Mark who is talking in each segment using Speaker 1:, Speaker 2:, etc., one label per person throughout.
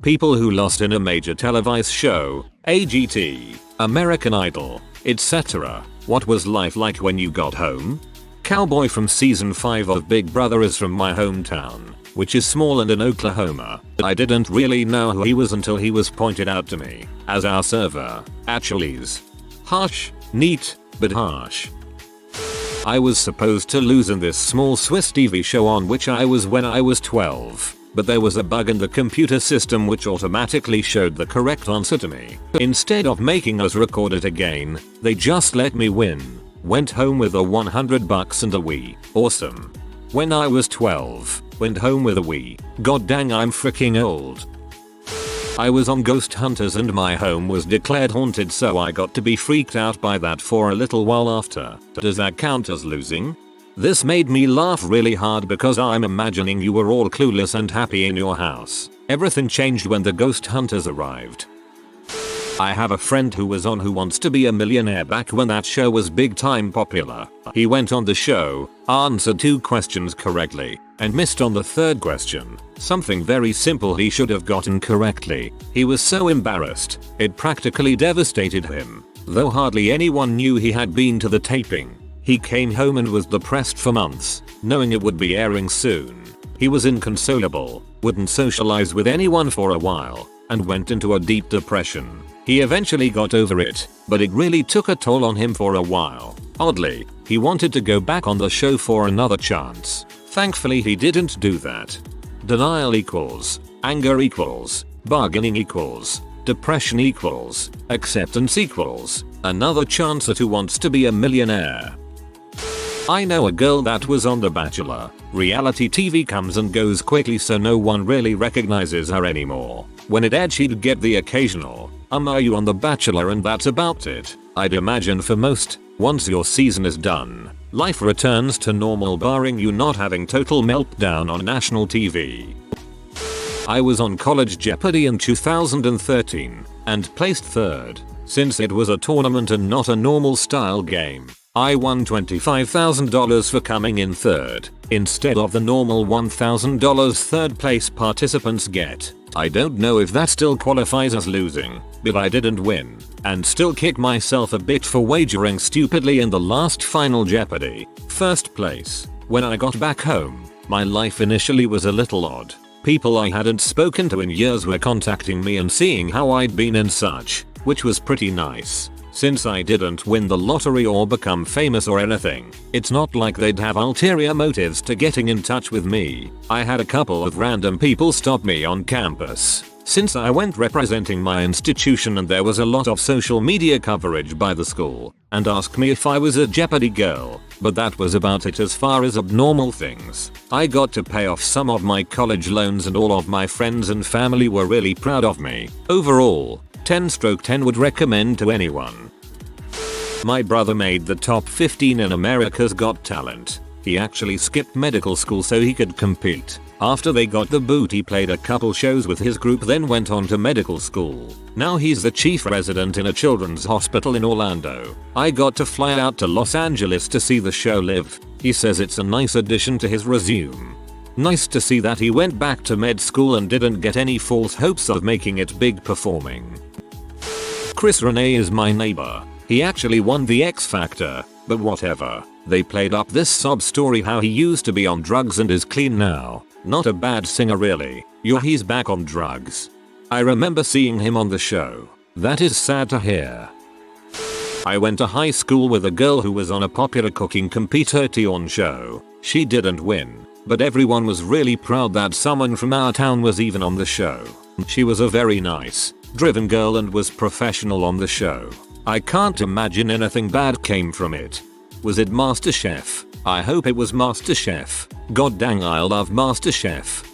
Speaker 1: People who lost in a major televised show, AGT, American Idol, etc. What was life like when you got home? Cowboy from season 5 of Big Brother is from my hometown, which is small and in Oklahoma. I didn't really know who he was until he was pointed out to me as our server at Chili's. Harsh, neat, but harsh. I was supposed to lose in this small Swiss TV show on which I was when I was 12, but there was a bug in the computer system which automatically showed the correct answer to me. Instead of making us record it again, they just let me win. Went home with a $100 and a Wii. Awesome. When I was 12, went home with a Wii. God dang, I'm freaking old. I was on Ghost Hunters and my home was declared haunted, so I got to be freaked out by that for a little while after. Does that count as losing? This made me laugh really hard because I'm imagining you were all clueless and happy in your house. Everything changed when the Ghost Hunters arrived. I have a friend who was on Who Wants to Be a Millionaire back when that show was big time popular. He went on the show, answered 2 questions correctly, and missed on the 3rd question, something very simple he should have gotten correctly. He was so embarrassed, it practically devastated him. Though hardly anyone knew he had been to the taping, he came home and was depressed for months, knowing it would be airing soon. He was inconsolable, wouldn't socialize with anyone for a while, and went into a deep depression. He eventually got over it, but it really took a toll on him for a while. Oddly, he wanted to go back on the show for another chance. Thankfully he didn't do that. Denial equals anger equals bargaining equals depression equals acceptance equals another chance at Who Wants to Be a Millionaire. I know a girl that was on The Bachelor. Reality TV comes and goes quickly, so no one really recognizes her anymore. When it aired she'd get the occasional, are you on The Bachelor, and that's about it. I'd imagine for most, once your season is done, life returns to normal barring you not having total meltdown on national TV. I was on College Jeopardy in 2013 and placed 3rd. Since it was a tournament and not a normal style game, I won $25,000 for coming in 3rd, instead of the normal $1,000 3rd place participants get. I don't know if that still qualifies as losing, but I didn't win, and still kick myself a bit for wagering stupidly in the last final Jeopardy. 1st place. When I got back home, my life initially was a little odd. People I hadn't spoken to in years were contacting me and seeing how I'd been and such, which was pretty nice. Since I didn't win the lottery or become famous or anything, it's not like they'd have ulterior motives to getting in touch with me. I had a couple of random people stop me on campus, since I went representing my institution and there was a lot of social media coverage by the school, and ask me if I was a Jeopardy girl, but that was about it as far as abnormal things. I got to pay off some of my college loans and all of my friends and family were really proud of me. Overall, 10/10 would recommend to anyone. My brother made the top 15 in America's Got Talent. He actually skipped medical school so he could compete. After they got the boot, he played a couple shows with his group, then went on to medical school. Now he's the chief resident in a children's hospital in Orlando. I got to fly out to Los Angeles to see the show live. He says it's a nice addition to his resume. Nice to see that he went back to med school and didn't get any false hopes of making it big performing. Chris Renee is my neighbor. He actually won the X Factor, but whatever. They played up this sob story how he used to be on drugs and is clean now. Not a bad singer really. He's back on drugs. I remember seeing him on the show. That is sad to hear. I went to high school with a girl who was on a popular cooking competition show. She didn't win, but everyone was really proud that someone from our town was even on the show. She was a very nice, driven girl and was professional on the show. I can't imagine anything bad came from it. Was it MasterChef? I hope it was MasterChef. God dang, I love MasterChef.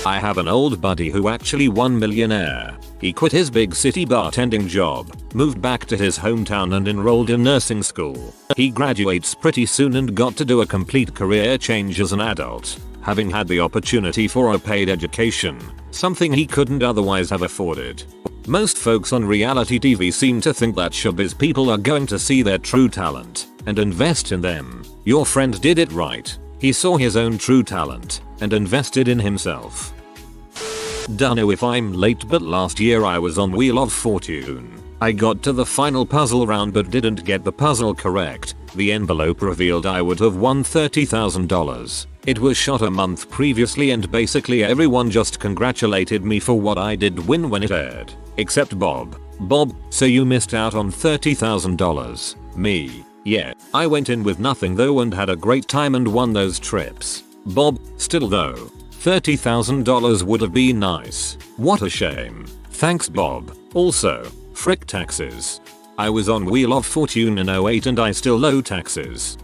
Speaker 1: I have an old buddy who actually won Millionaire. He quit his big city bartending job, moved back to his hometown and enrolled in nursing school. He graduates pretty soon and got to do a complete career change as an adult, having had the opportunity for a paid education, something he couldn't otherwise have afforded. Most folks on reality TV seem to think that showbiz people are going to see their true talent and invest in them. Your friend did it right. He saw his own true talent and invested in himself. Dunno if I'm late, but last year I was on Wheel of Fortune. I got to the final puzzle round but didn't get the puzzle correct. The envelope revealed I would have won $30,000. It was shot a month previously and basically everyone just congratulated me for what I did win when it aired. Except Bob. Bob, so you missed out on $30,000. Me. Yeah, I went in with nothing though and had a great time and won those trips. Bob, still though, $30,000 would have been nice. What a shame. Thanks Bob. Also, frick taxes. I was on Wheel of Fortune in 08 and I still owe taxes.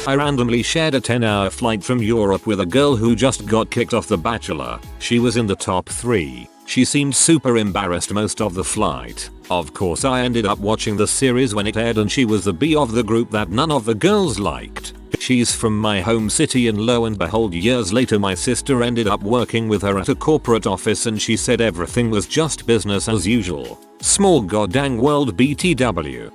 Speaker 1: I randomly shared a 10-hour flight from Europe with a girl who just got kicked off The Bachelor. She was in the top 3. She seemed super embarrassed most of the flight. Of course I ended up watching the series when it aired and she was the B of the group that none of the girls liked. She's from my home city and lo and behold years later my sister ended up working with her at a corporate office and she said everything was just business as usual. Small goddamn world BTW.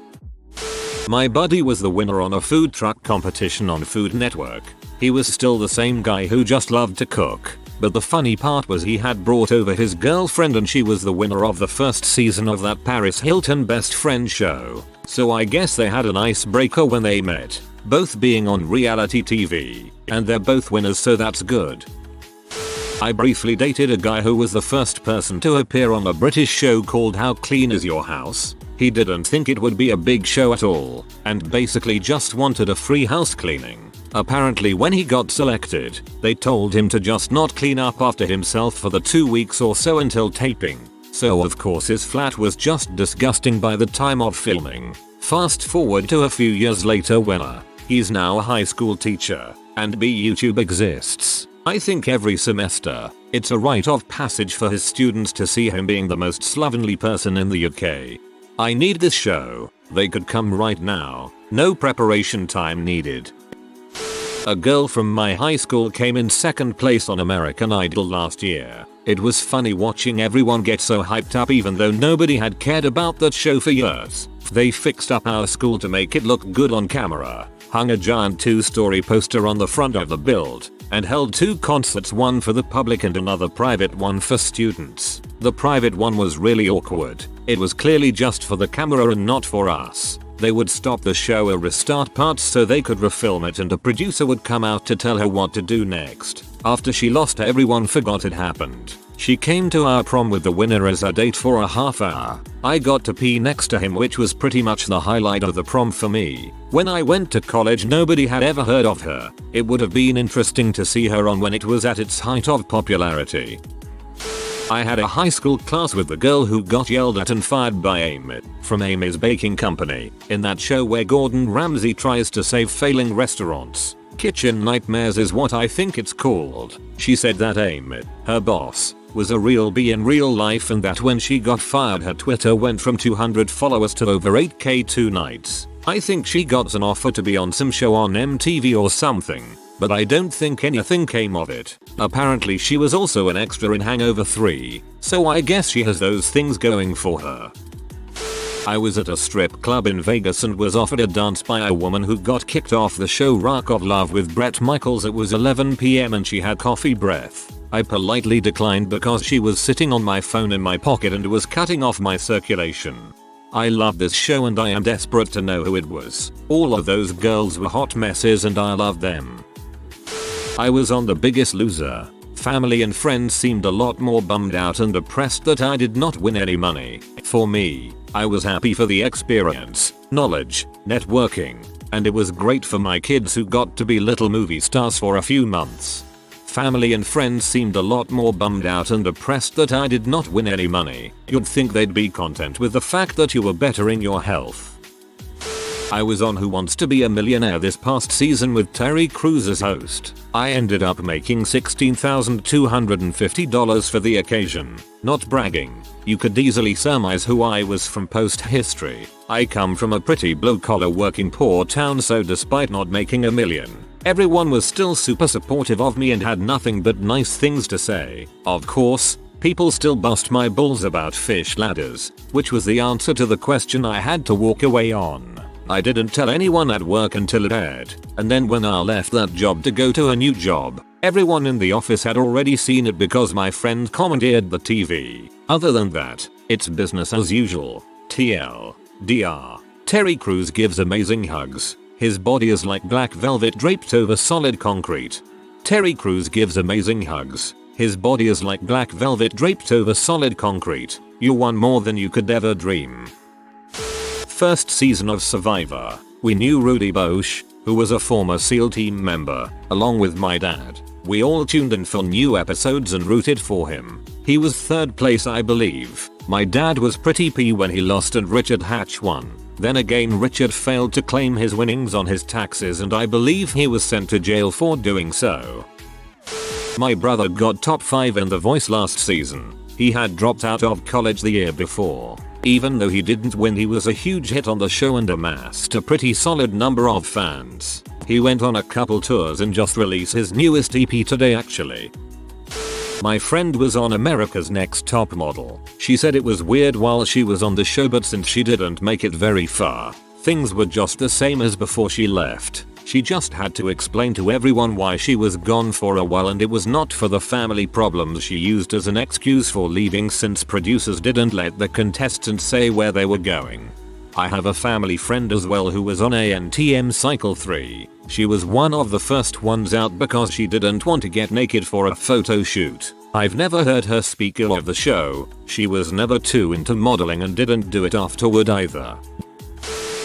Speaker 1: My buddy was the winner on a food truck competition on Food Network. He was still the same guy who just loved to cook. But the funny part was he had brought over his girlfriend and she was the winner of the first season of that Paris Hilton best friend show. So I guess they had an icebreaker when they met. Both being on reality TV. And they're both winners so that's good. I briefly dated a guy who was the first person to appear on a British show called How Clean Is Your House? He didn't think it would be a big show at all, and basically just wanted a free house cleaning. Apparently when he got selected, they told him to just not clean up after himself for the 2 weeks or so until taping. So of course his flat was just disgusting by the time of filming. Fast forward to a few years later when he's now a high school teacher, and YouTube exists. I think every semester, it's a rite of passage for his students to see him being the most slovenly person in the UK. I need this show. They could come right now. No preparation time needed. A girl from my high school came in second place on American Idol last year. It was funny watching everyone get so hyped up even though nobody had cared about that show for years. They fixed up our school to make it look good on camera, hung a giant 2-story poster on the front of the build, and held 2 concerts, one for the public and another private one for students. The private one was really awkward. It was clearly just for the camera and not for us. They would stop the show or restart parts so they could refilm it and a producer would come out to tell her what to do next. After she lost everyone forgot it happened. She came to our prom with the winner as a date for a half hour. I got to pee next to him which was pretty much the highlight of the prom for me. When I went to college nobody had ever heard of her. It would have been interesting to see her on when it was at its height of popularity. I had a high school class with the girl who got yelled at and fired by Amy from Amy's Baking Company in that show where Gordon Ramsay tries to save failing restaurants. Kitchen Nightmares is what I think it's called. She said that Amy, her boss, was a real bee in real life and that when she got fired her Twitter went from 200 followers to over 8k 2 nights. I think she got an offer to be on some show on MTV or something, but I don't think anything came of it. Apparently she was also an extra in Hangover 3, so I guess she has those things going for her. I was at a strip club in Vegas and was offered a dance by a woman who got kicked off the show Rock of Love with Bret Michaels. It was 11 PM and she had coffee breath. I politely declined because she was sitting on my phone in my pocket and was cutting off my circulation. I love this show and I am desperate to know who it was. All of those girls were hot messes and I loved them. I was on The Biggest Loser. Family and friends seemed a lot more bummed out and depressed that I did not win any money. For me, I was happy for the experience, knowledge, networking, and it was great for my kids who got to be little movie stars for a few months. Family and friends seemed a lot more bummed out and depressed that I did not win any money. You'd think they'd be content with the fact that you were bettering your health. I was on Who Wants to Be a Millionaire this past season with Terry Crews as host. I ended up making $16,250 for the occasion. Not bragging. You could easily surmise who I was from post history. I come from a pretty blue-collar working poor town, so despite not making a million, everyone was still super supportive of me and had nothing but nice things to say. Of course, people still bust my balls about fish ladders, which was the answer to the question I had to walk away on. I didn't tell anyone at work until it aired, and then when I left that job to go to a new job, Everyone in the office had already seen it because my friend commandeered the TV. Other than that, it's business as usual. TLDR. Terry Crews gives amazing hugs. His body is like black velvet draped over solid concrete. Terry Crews gives amazing hugs. His body is like black velvet draped over solid concrete. You won more than you could ever dream. First season of Survivor. We knew Rudy Bosch, who was a former SEAL team member, along with my dad. We all tuned in for new episodes and rooted for him. He was third place, I believe. My dad was pretty pee when he lost and Richard Hatch won. Then again Richard failed to claim his winnings on his taxes and I believe he was sent to jail for doing so. My brother got top 5 in The Voice last season. He had dropped out of college the year before. Even though he didn't win, he was a huge hit on the show and amassed a pretty solid number of fans. He went on a couple tours and just released his newest EP today actually. My friend was on America's Next Top Model. She said it was weird while she was on the show, but since she didn't make it very far, things were just the same as before she left. She just had to explain to everyone why she was gone for a while, and it was not for the family problems she used as an excuse for leaving since producers didn't let the contestants say where they were going. I have a family friend as well who was on ANTM Cycle 3. She was one of the first ones out because she didn't want to get naked for a photo shoot. I've never heard her speak ill of the show. She was never too into modeling and didn't do it afterward either.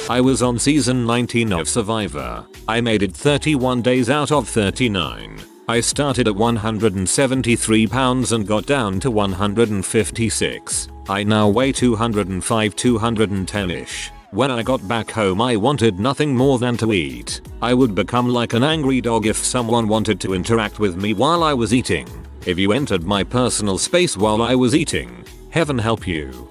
Speaker 1: I was on season 19 of Survivor. I made it 31 days out of 39. I started at 173 pounds and got down to 156. I now weigh 205, 210-ish. When I got back home I wanted nothing more than to eat. I would become like an angry dog if someone wanted to interact with me while I was eating. If you entered my personal space while I was eating, heaven help you.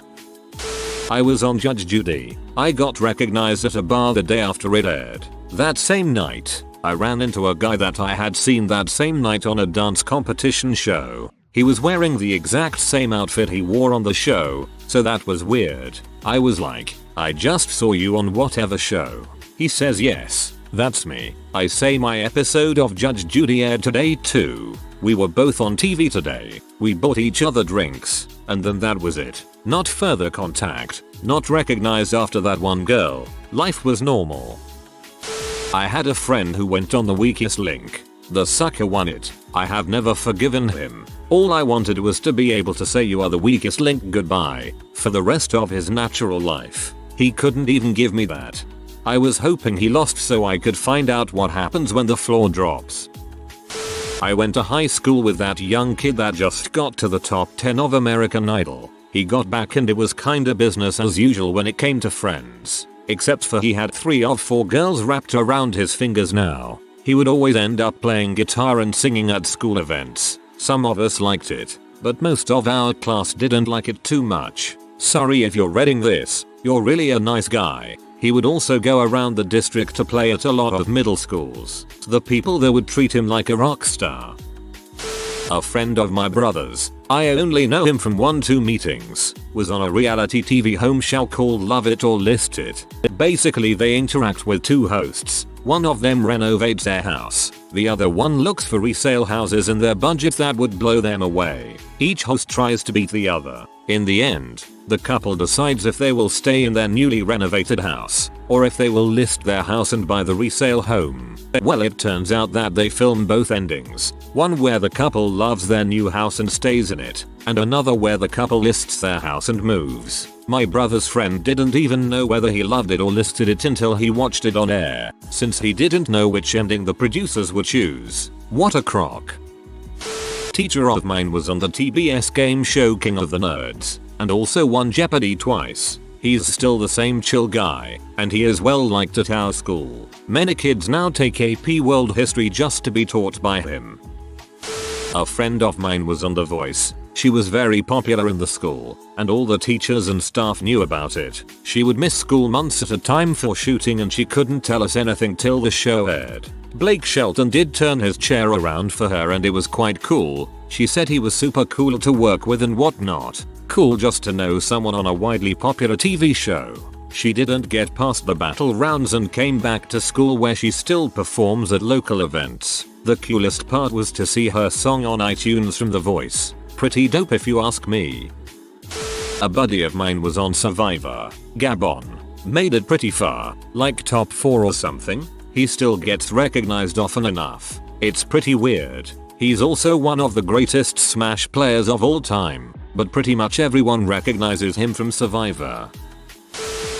Speaker 1: I was on Judge Judy. I got recognized at a bar the day after it aired. That same night, I ran into a guy that I had seen that same night on a dance competition show. He was wearing the exact same outfit he wore on the show, so that was weird. I was like, I just saw you on whatever show. He says yes, that's me. I say my episode of Judge Judy aired today too. We were both on TV today. We bought each other drinks, and then that was it. Not further contact, not recognized after that one girl. Life was normal. I had a friend who went on the weakest link. The sucker won it. I have never forgiven him. All I wanted was to be able to say you are the weakest link goodbye for the rest of his natural life. He couldn't even give me that. I was hoping he lost so I could find out what happens when the floor drops. I went to high school with that young kid that just got to the top 10 of American Idol. He got back and it was kinda business as usual when it came to friends. Except for he had 3 of 4 girls wrapped around his fingers now. He would always end up playing guitar and singing at school events. Some of us liked it, but most of our class didn't like it too much. Sorry if you're reading this, you're really a nice guy. He would also go around the district to play at a lot of middle schools. The people there would treat him like a rock star. A friend of my brother's, I only know him from 1-2 meetings, was on a reality TV home show called Love It or List It. Basically they interact with 2 hosts. One of them renovates their house. The other one looks for resale houses in their budget that would blow them away. Each host tries to beat the other. In the end, the couple decides if they will stay in their newly renovated house, or if they will list their house and buy the resale home. Well, it turns out that they film both endings. One where the couple loves their new house and stays in it, and another where the couple lists their house and moves. My brother's friend didn't even know whether he loved it or listed it until he watched it on air, since he didn't know which ending the producers would choose. What a crock. Teacher of mine was on the TBS game show King of the Nerds, and also won Jeopardy twice. He's still the same chill guy, and he is well liked at our school. Many kids now take AP World History just to be taught by him. A friend of mine was on The Voice. She was very popular in the school, and all the teachers and staff knew about it. She would miss school months at a time for shooting and she couldn't tell us anything till the show aired. Blake Shelton did turn his chair around for her and it was quite cool. She said he was super cool to work with and whatnot. Cool just to know someone on a widely popular TV show. She didn't get past the battle rounds and came back to school where she still performs at local events. The coolest part was to see her song on iTunes from The Voice. Pretty dope if you ask me. A buddy of mine was on Survivor, Gabon. Made it pretty far, like top 4 or something. He still gets recognized often enough. It's pretty weird. He's also one of the greatest Smash players of all time, but pretty much everyone recognizes him from Survivor.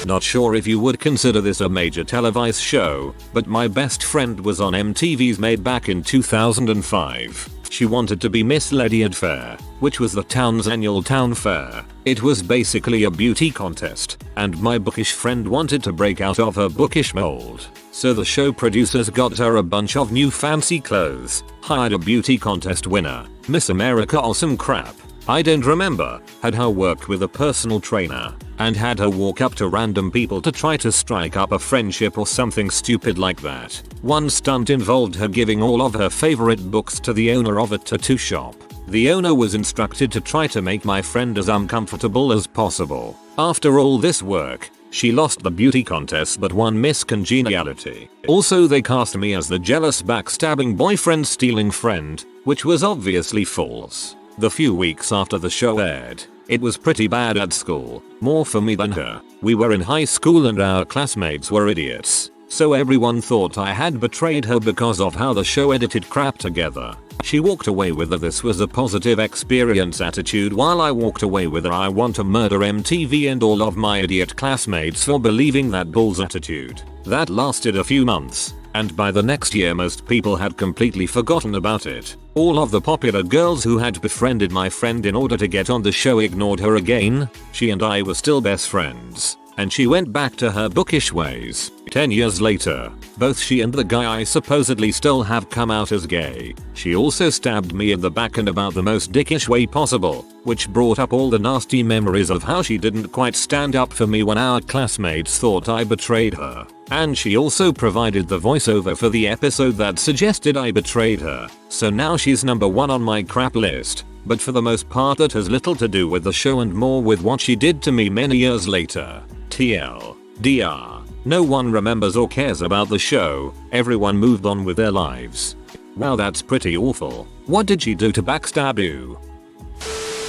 Speaker 1: Not sure if you would consider this a major televised show, but my best friend was on MTV's Made back in 2005. She wanted to be Miss Lydiard Fair, which was the town's annual town fair. It was basically a beauty contest, and my bookish friend wanted to break out of her bookish mold. So the show producers got her a bunch of new fancy clothes, hired a beauty contest winner, Miss America or some crap, I don't remember, had her work with a personal trainer, and had her walk up to random people to try to strike up a friendship or something stupid like that. One stunt involved her giving all of her favorite books to the owner of a tattoo shop. The owner was instructed to try to make my friend as uncomfortable as possible. After all this work, she lost the beauty contest but won Miss Congeniality. Also, they cast me as the jealous backstabbing boyfriend stealing friend, which was obviously false. The few weeks after the show aired, it was pretty bad at school, more for me than her. We were in high school and our classmates were idiots, so everyone thought I had betrayed her because of how the show edited crap together. She walked away with a "this was a positive experience" attitude, while I walked away with a "I want to murder MTV and all of my idiot classmates for believing that bull's" attitude. That lasted a few months, and by the next year most people had completely forgotten about it. All of the popular girls who had befriended my friend in order to get on the show ignored her again. She and I were still best friends, and she went back to her bookish ways. 10 years later, both she and the guy I supposedly stole have come out as gay. She also stabbed me in the back in about the most dickish way possible, which brought up all the nasty memories of how she didn't quite stand up for me when our classmates thought I betrayed her. And she also provided the voiceover for the episode that suggested I betrayed her. So now she's number 1 on my crap list. But for the most part that has little to do with the show and more with what she did to me many years later. TLDR. No one remembers or cares about the show. Everyone moved on with their lives. Wow, that's pretty awful. What did she do to backstab you?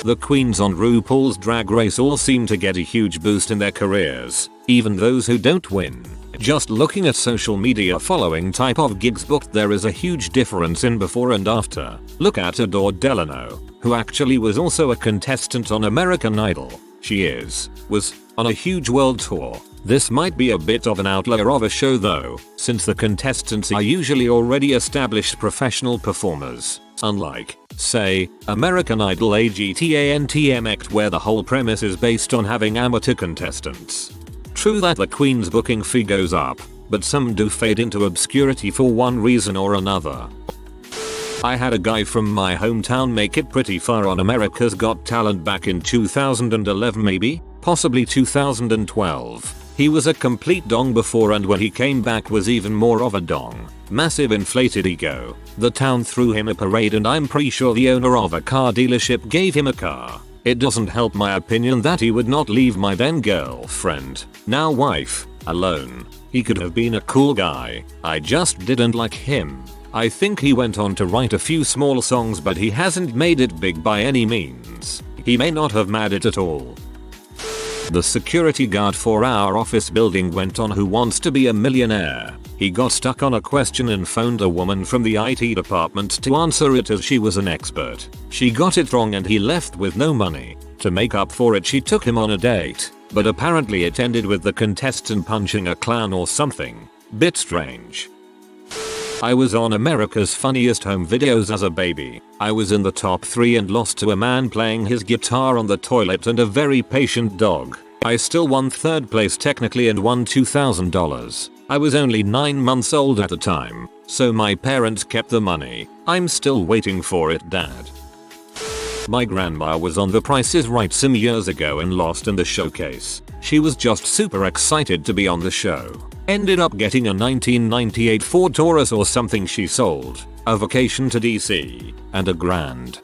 Speaker 1: The queens on RuPaul's Drag Race all seem to get a huge boost in their careers, even those who don't win. Just looking at social media following type of gigs booked, there is a huge difference in before and after. Look at Adore Delano, who actually was also a contestant on American Idol. Was on a huge world tour. This might be a bit of an outlier of a show though, since the contestants are usually already established professional performers, unlike, say, American Idol AGTANTM, where the whole premise is based on having amateur contestants. True that the queen's booking fee goes up, but some do fade into obscurity for one reason or another. I had a guy from my hometown make it pretty far on America's Got Talent back in 2011 maybe, possibly 2012. He was a complete dong before, and when he came back was even more of a dong. Massive inflated ego. The town threw him a parade and I'm pretty sure the owner of a car dealership gave him a car. It doesn't help my opinion that he would not leave my then girlfriend, now wife, alone. He could have been a cool guy. I just didn't like him. I think he went on to write a few small songs, but he hasn't made it big by any means. He may not have made it at all. The security guard for our office building went on Who Wants to Be a Millionaire. He got stuck on a question and phoned a woman from the IT department to answer it as she was an expert. She got it wrong and he left with no money. To make up for it, she took him on a date, but apparently it ended with the contestant punching a clown or something. Bit strange. I was on America's Funniest Home Videos as a baby. I was in the top 3 and lost to a man playing his guitar on the toilet and a very patient dog. I still won 3rd place technically and won $2,000. I was only 9 months old at the time, so my parents kept the money. I'm still waiting for it, Dad. My grandma was on The Price is Right some years ago and lost in the showcase. She was just super excited to be on the show. Ended up getting a 1998 Ford Taurus or something she sold, a vacation to DC, and $1,000.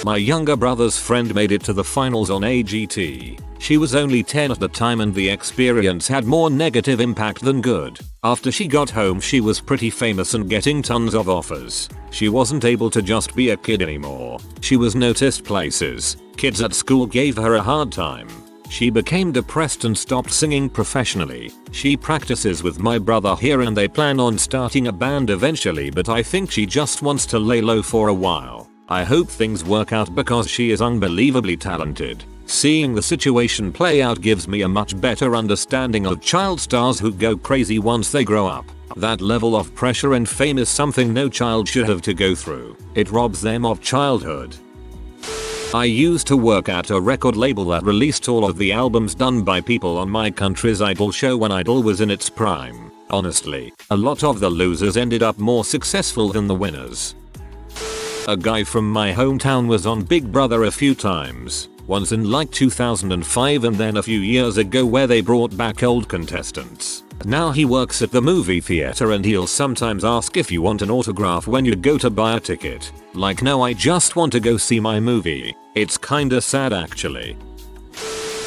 Speaker 1: My younger brother's friend made it to the finals on AGT. She was only 10 at the time and the experience had more negative impact than good. After she got home she was pretty famous and getting tons of offers. She wasn't able to just be a kid anymore. She was noticed places. Kids at school gave her a hard time. She became depressed and stopped singing professionally. She practices with my brother here and they plan on starting a band eventually, but I think she just wants to lay low for a while. I hope things work out because she is unbelievably talented. Seeing the situation play out gives me a much better understanding of child stars who go crazy once they grow up. That level of pressure and fame is something no child should have to go through. It robs them of childhood. I used to work at a record label that released all of the albums done by people on my country's Idol show when Idol was in its prime. Honestly, a lot of the losers ended up more successful than the winners. A guy from my hometown was on Big Brother a few times. Once in like 2005 and then a few years ago where they brought back old contestants. Now he works at the movie theater and he'll sometimes ask if you want an autograph when you go to buy a ticket. Like, no, I just want to go see my movie. It's kinda sad actually.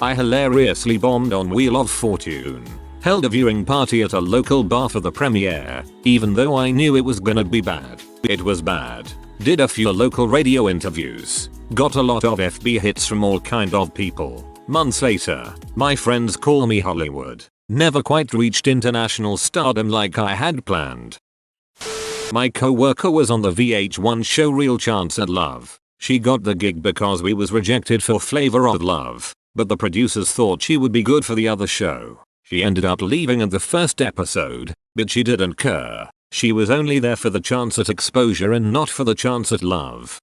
Speaker 1: I hilariously bombed on Wheel of Fortune. Held a viewing party at a local bar for the premiere, even though I knew it was gonna be bad. It was bad. Did a few local radio interviews. Got a lot of FB hits from all kind of people. Months later, my friends call me Hollywood. Never quite reached international stardom like I had planned. My co-worker was on the VH1 show Real Chance at Love. She got the gig because we was rejected for Flavor of Love, but the producers thought she would be good for the other show. She ended up leaving in the first episode, but she didn't care. She was only there for the chance at exposure and not for the chance at love.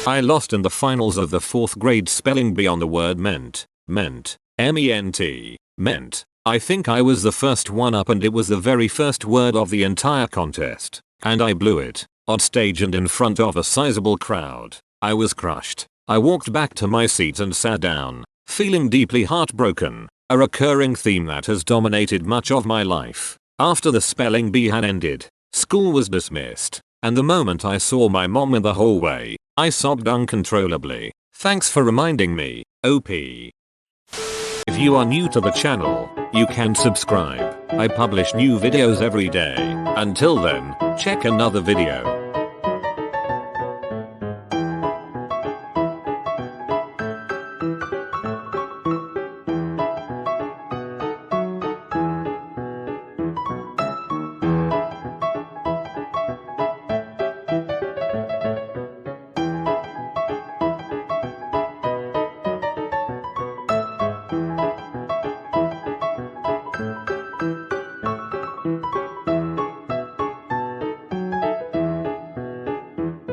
Speaker 1: I lost in the finals of the 4th grade spelling bee on the word ment. Ment. M-E-N-T. Ment. I think I was the first one up and it was the very first word of the entire contest. And I blew it. On stage and in front of a sizable crowd. I was crushed. I walked back to my seat and sat down, feeling deeply heartbroken. A recurring theme that has dominated much of my life. After the spelling bee had ended, school was dismissed, and the moment I saw my mom in the hallway, I sobbed uncontrollably. Thanks for reminding me, OP. If you are new to the channel, you can subscribe. I publish new videos every day. Until then, check another video.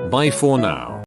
Speaker 1: Bye for now.